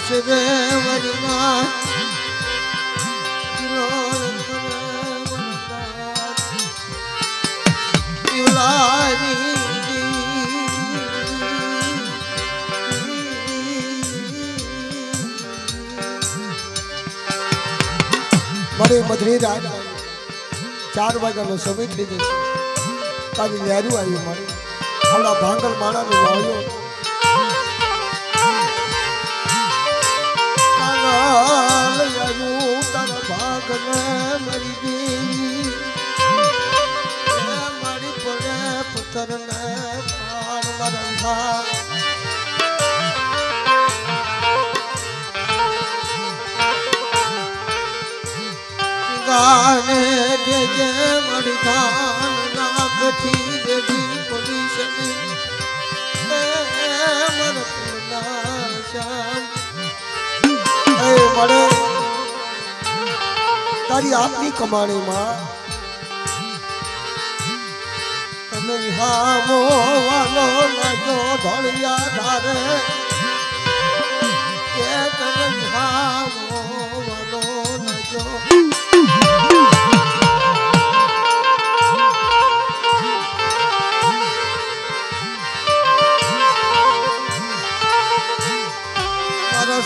રે વરના મારી મધરી રાત 4 વાગ્યાનો સમય થઈ જશે તારી યારું આવી મારી આવડા ભાંગલ માણાનો લાવ્યો તારા યારું તારા ભાગને મરી દેવી મારી પડે પથ્થરને પાર મારા ગાને દેજે મારી ધાન રાખથી દેવી પોલીસની મર પુનાશાન એ મળે તારી આપની કમાણીમાં તમે હામો વાલો લાજો ધોળિયા ધારે કે તમે હામો વાલો લાજો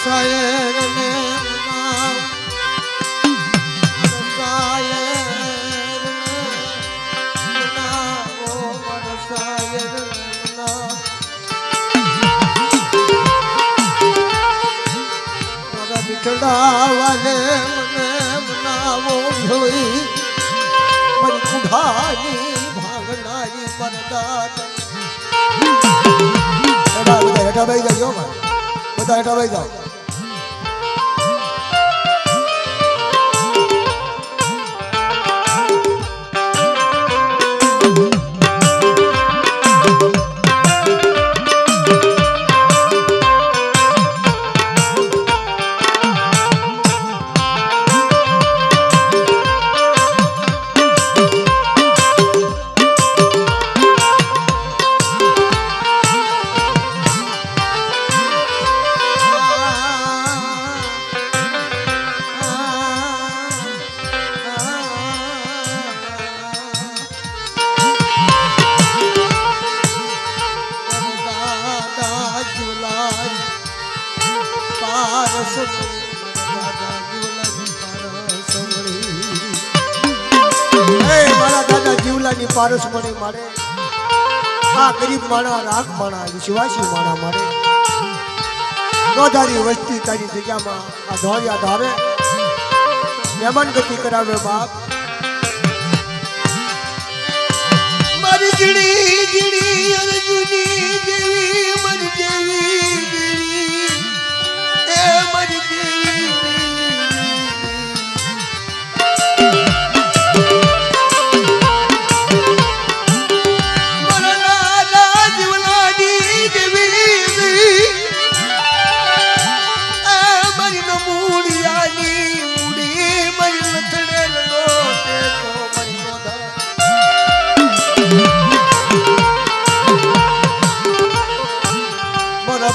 શાયર ને મનાવ શાયર ને મનાવો શાયર મનાવ મારા બિટડા વાલે મને મનાવો જોઈ મારી કુઢાની ભાગનારી પરદાટ હેઠા ભાઈ જાઓ બધા હેઠા ભાઈ જાઓ પારસ મણી મારે આ ગરીબ માણા રાખ માણા વિશ્વાસી માણા મારે નોધારી વસ્તી તારી જગ્યામાં આ ધોળિયા ધારે મહેમાન ગતિ કરાવે બાપ મારી જીડી જીડી અર્જુની દેવી મારી દેવી એ મારી દેવી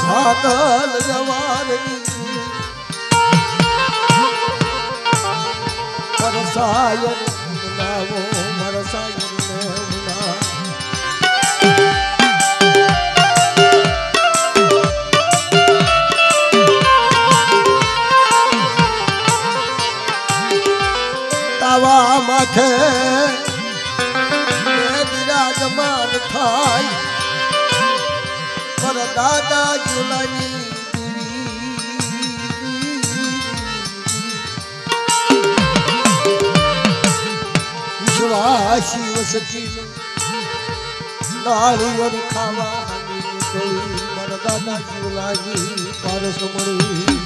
ભાગલ જવારની પરસાયર બનાવો મરસાયર બના તાવા માથે બિરાજમાન થાય દાદા જુલાની વિશ્વાસી વસતી નાળીઓ ખાવા મારા દાદા જુલાની પારસ મળી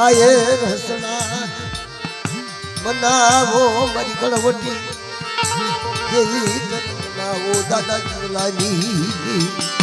સાયર હસણા મનાવો મારી ગણવટી દેવી મનાવો દાદા જીવલાની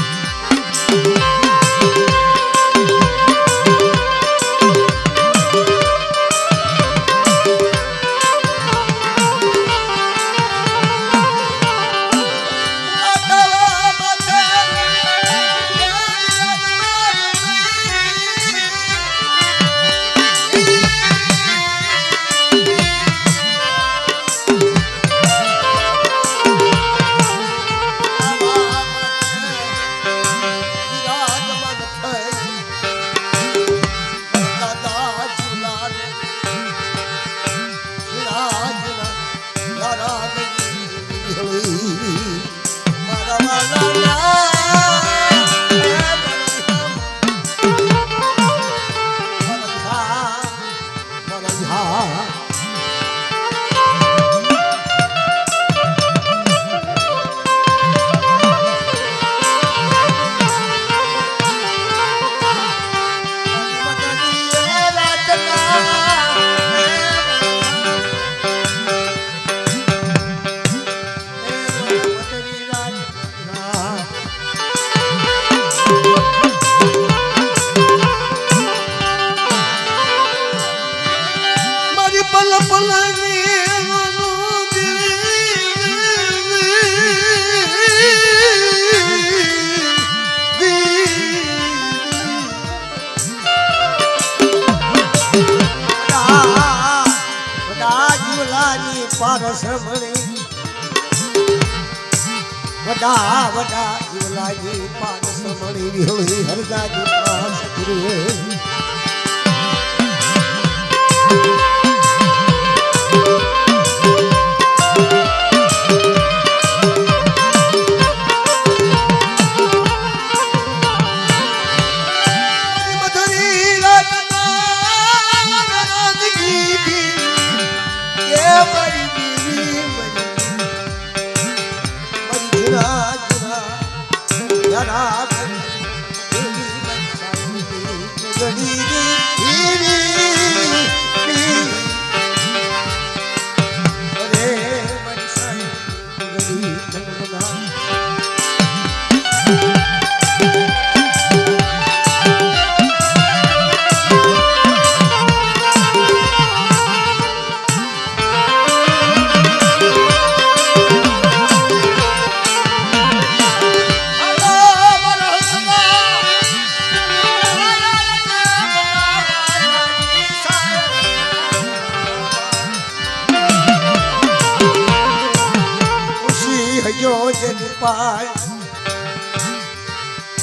વડા વડા જીવલાજી પાન સમણી વિહળી હરદાજી પાસ ગુરુએ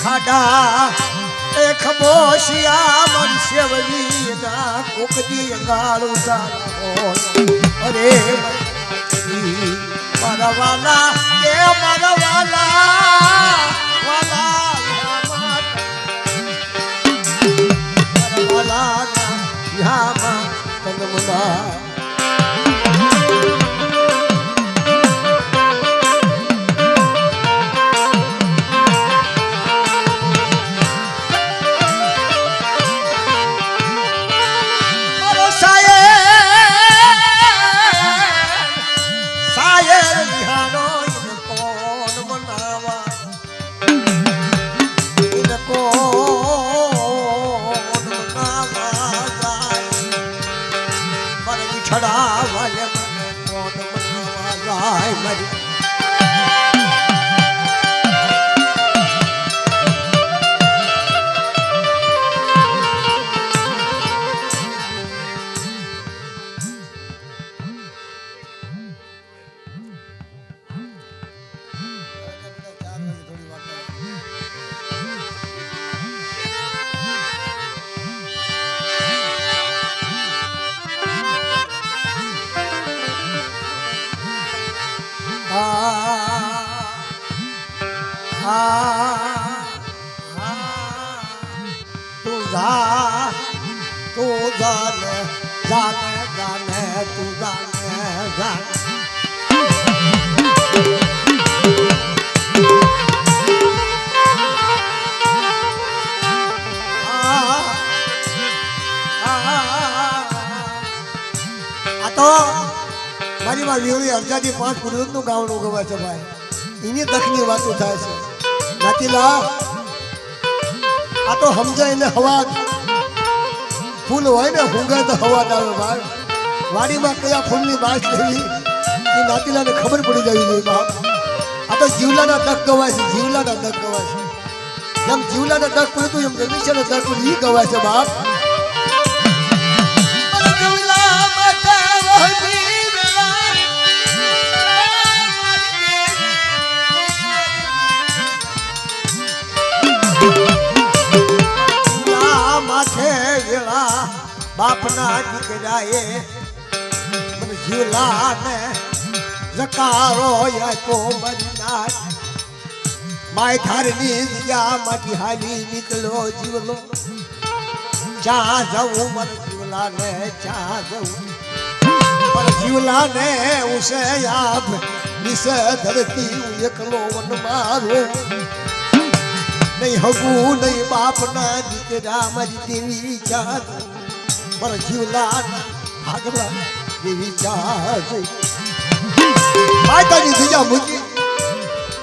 ખાડા એક બોશિયા મનસ્ય વલીના કોકજી અંગાળું સારો અરે મારા વાલા કે મારા વાલા વાલા વાલા યામા તનમલા तू जाने जाने जाने तू जाने जाने મારી માં વીવળી અરજાથી 5 પુરુષનું ગાવણું ગવાય છે ભાઈ એની દખની વાતો થાય છે નાતીલા આ તો સમજાય ને હવા ફૂલ હોય ને હુંગે તો હવા આવે ભાઈ વાડીમાં કયા ફૂલની બાસ લેવી એ નાતીલાને ખબર પડી જવી જોઈએ બાપ આ તો જીવલાના દક ગવાય છે જીવલાના દક ગવાય છે જેમ જીવલાના દક પડતું એમ રમેશના દક ઈ ગવાય છે બાપ બાપના દીકરાએ મને જીવલાને જકારો યાકો મરના માય થારની દિયામાંથી હાલી નીકળો જીવલો ચા જવું મને જીવલાને ચા જવું પણ જીવલાને ઉસે આપ નિસે ધરતી એકલો વન મારો નહીં હગું નહીં બાપના દીકરા મારી દેવી ચા पर जीवलाना भागला देवी चाहे माताजी दिया मुझे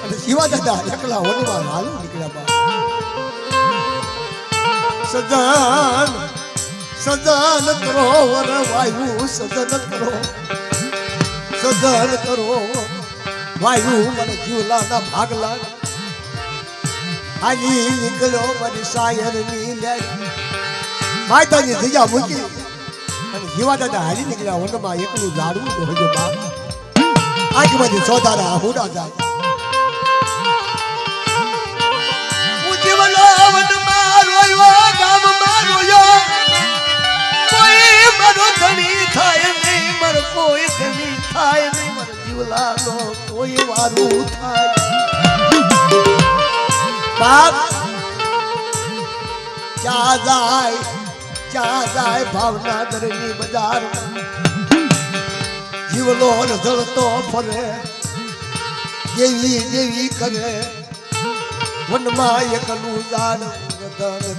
અને જીવા દાદા એકલા વનમાં હાલ નીકળ્યા બા સજન સજન કરો વર વાયુ સજન કરો વાયુ મને જીવલાના ભાગલા આજી નીકળ્યો મારી શાયરની લેડી માતાજી ધજા મૂકી અને જીવા દાદા હારી નીકળ્યા વનમાં એકલું ઝાડવું તો હજો બાપ આંખમાંથી સોધારા હુડા જાય ઉજીવલો વનમાં રોયો ગામમાં રોયો કોઈ મરો ધણી થાય નહીં મર કોઈ ધણી થાય નહીં મર જીવલાનો કોઈ વારું થાય બાપ ચા જાય ભાવનગરની બજાર જીવલો ઝળતો ફરે દેવી કરે વનમાં એકલું ઝાડ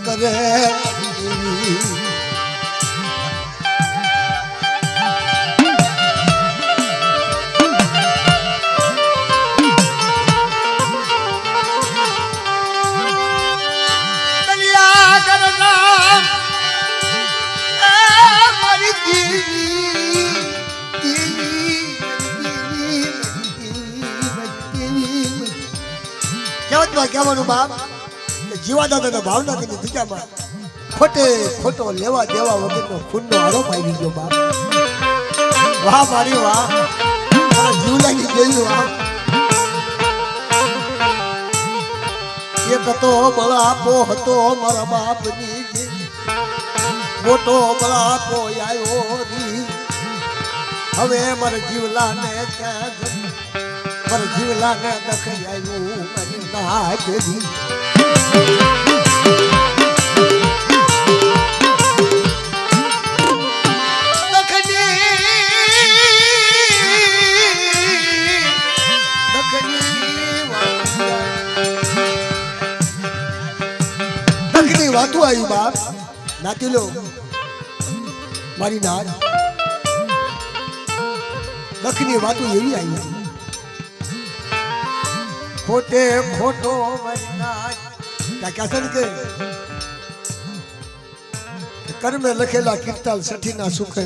કરે કહેવાનું બાપ જીવા દાદાના ભાવનગરની દુનિયામાં ખોટો લેવા દેવા વગરનો ખૂનનો આરોપ આવી ગયો બાપ વાહ મારી વાહ મારા જીવલાની જોયું વાહ એક તો બળાપો હતો મારા બાપની મોટો બળાપો આવ્યો હવે મારા જીવલાને ક્યાં મારા જીવલાને દખાઈ આવ્યું મારી નાગરી દખની વાતું આવી બાપ નાતી લો મારી નાગ દખની વાતું એવી આવી खोटे खोटो मरना क्या सर के कर में लखेला कीर्तन सठी ना सुख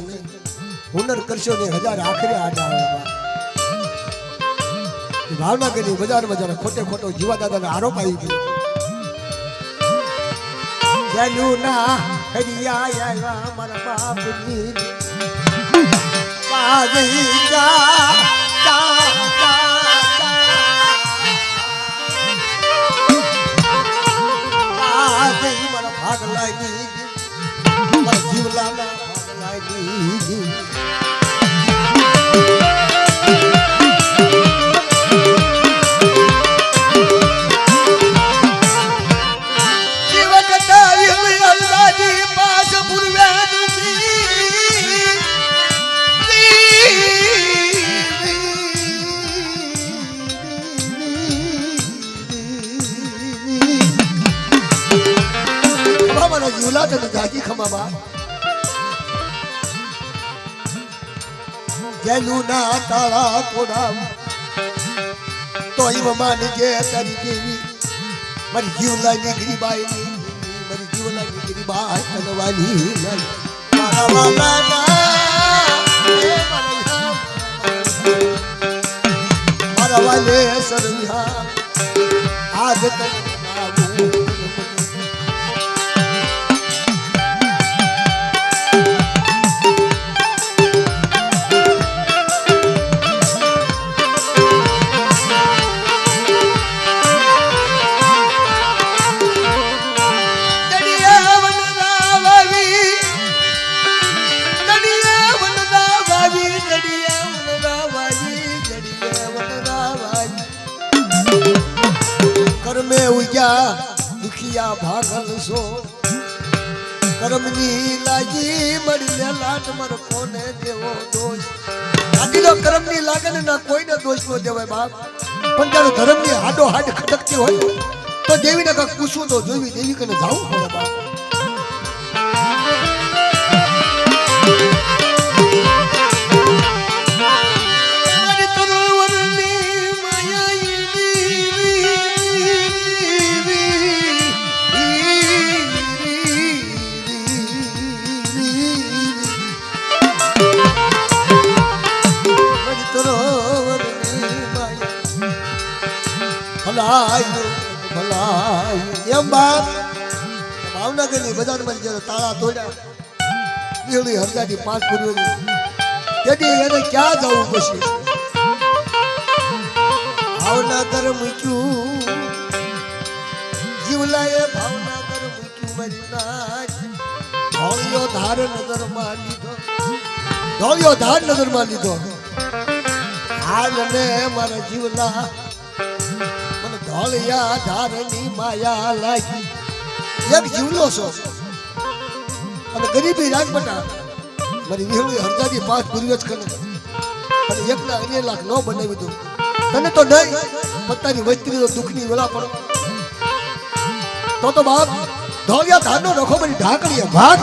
हुनर करशो ने 1000 आखरे आड़ा भावनगर ની બજાર બજાર ખોટે ખોટો જીવા દાદાને આરોપ આવી ગયો જલુના હરિયા આયા મારા બાપની કાજી જા भाग लागी जीवलाना भाग लागी જીવલા તો જાજી ખમા બા જેલું ના તાળા તોડાવ તો એમ માનજે તારી દેવી મારી જીવલાની ગરીબાઈ મારી જીવલાની ગરીબાઈ તનવાની મારા મારા વાલે સરવિહા આજ તને कर्मे उजा दुखिया भागल सो कर्मनी लागी मरले लाट मर कोने देवो दोष आदिलो कर्मनी लागन ना कोઈને दोष નો દેવાય બાપ પણ જ્યારે ધર્મની હાડો હાડ ખટકતી હોય તો દેવીને કાક પૂછવું તો જોવી દેવી કને જાવું પડે બાપ ભાવનગરની બજારમાં જ્યારે તાળા તોડ્યા દીવડી હરદાથી 5 પૂર્વની તેથી એને ક્યાં જવું પછી ભાવનગર મૂક્યું જીવલાએ ભાવનગર મૂક્યું મારી નાચ ધોળિયો ધાર નજરમાં લીધો ધોળિયો ધાર નજરમાં લીધો હાલ ને મારા જીવલા ધોળિયા ધારની માયા લાગી એક જીવલો છો અને ગરીબી રાગ બટા મારી વિહળી હરદાદી 5 પૂર્વજ કરે અને એકના અન્ય લાખ ન બનાવી દઉં તને તો નહીં પત્તાની વસ્તી દુઃખની વેળા પડો તો બાપ ધોળિયા ધારનો રખો બની ઢાકણીએ ભાગ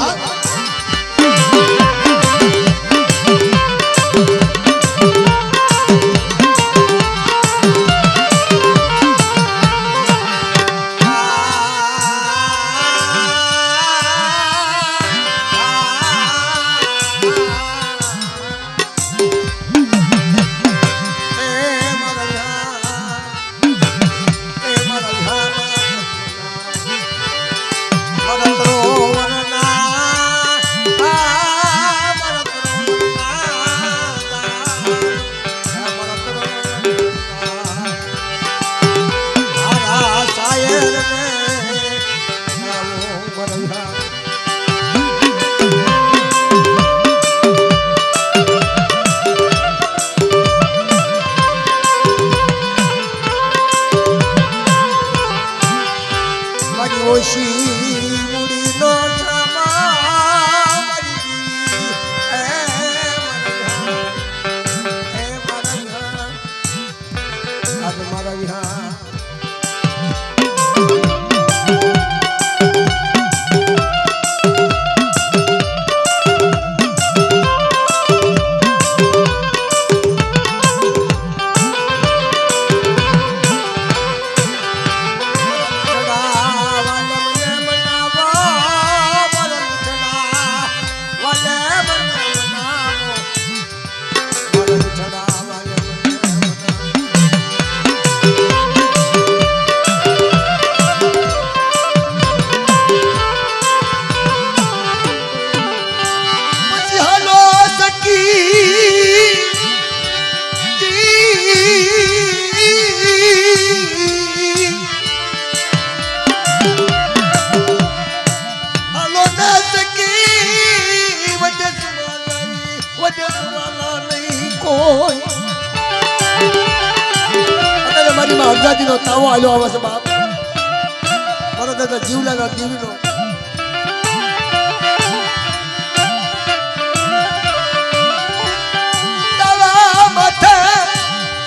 હરદાદીનો તાવો આલ્યો આવે છે બાપ મારો દાદા જીવલાના દીવીનો તારા માથે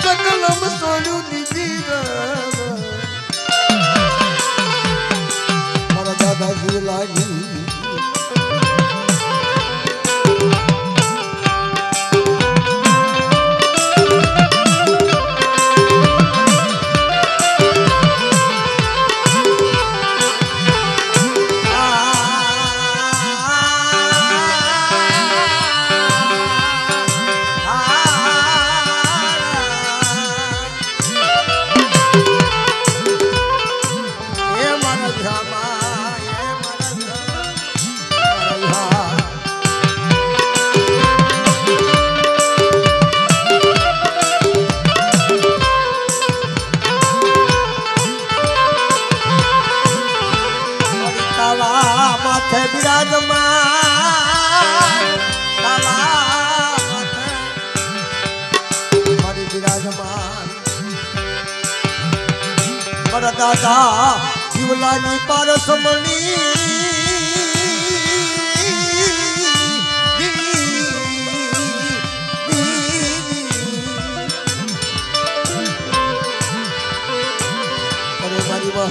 સકલમ સોડ્યું દીદી મારા દાદા જીવલાની બિરાજમાન મારા દાદા જીવલાની પારસમણી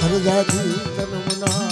હરજાથી જન્મના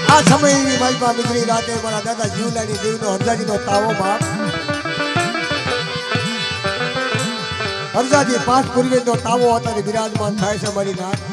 આ સમયની મારી પાસે નીકળી રાતે મારા દાદા જીવલાની દેવનો હરજાજીનો તાવો બાપ હરજાજી 5 પૂર્વેનો તાવો અત્યારે બિરાજમાન થાય છે મારી નાથ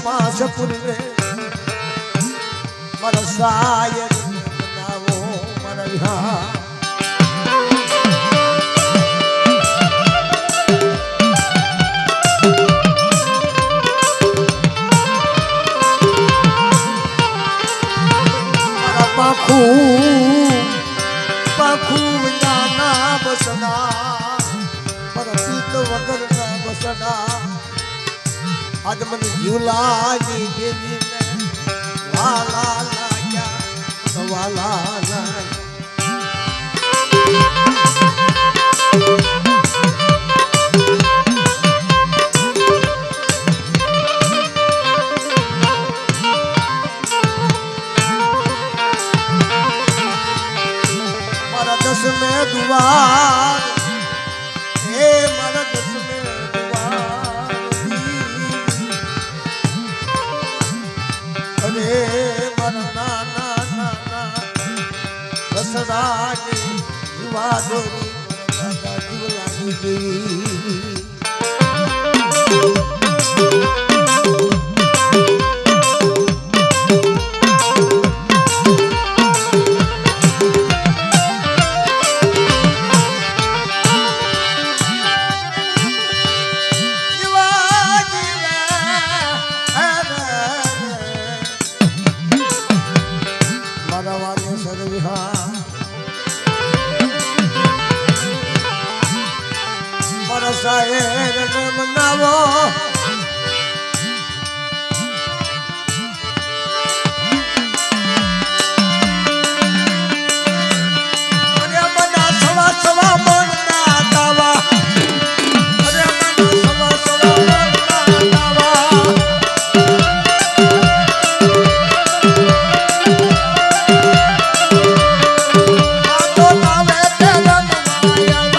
पास पूर्वे मरसाय बनावो मरहा पाखू पाखू जाना बसना पर पीत वगर ना बसना आज मन झूलानी देवी में वाला लाया वाला लाया मारा 10 में दुआर हे मारा 10 में વાદોરી દાદા જીવલાની દેવી મનાવો સવા સવા મનના દાવા અરે મના સવા સવા મનના દાવા આ તો તાવે તે રમવાયા